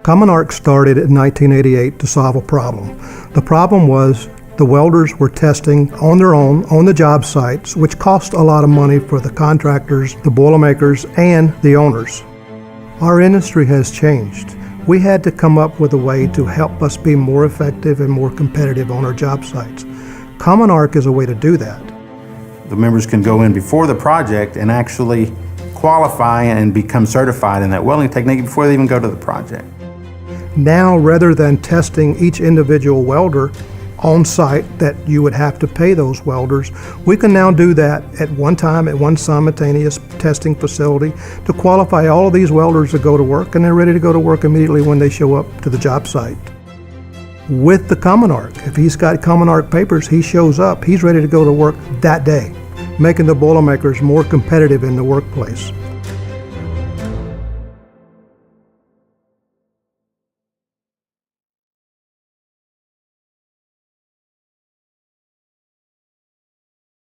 Common Arc started in 1988 to solve a problem. The problem was the welders were testing on their own on the job sites, which cost a lot of money for the contractors, the boilermakers, and the owners. Our industry has changed. We had to come up with a way to help us be more effective and more competitive on our job sites. Common Arc is a way to do that. The members can go in before the project and actually qualify and become certified in that welding technique before they even go to the project. Now, rather than testing each individual welder on site that you would have to pay those welders, we can now do that at one time at one simultaneous testing facility to qualify all of these welders to go to work, and they're ready to go to work immediately when they show up to the job site. With the Common Arc, if he's got Common Arc papers, he shows up, he's ready to go to work that day, making the Boilermakers more competitive in the workplace.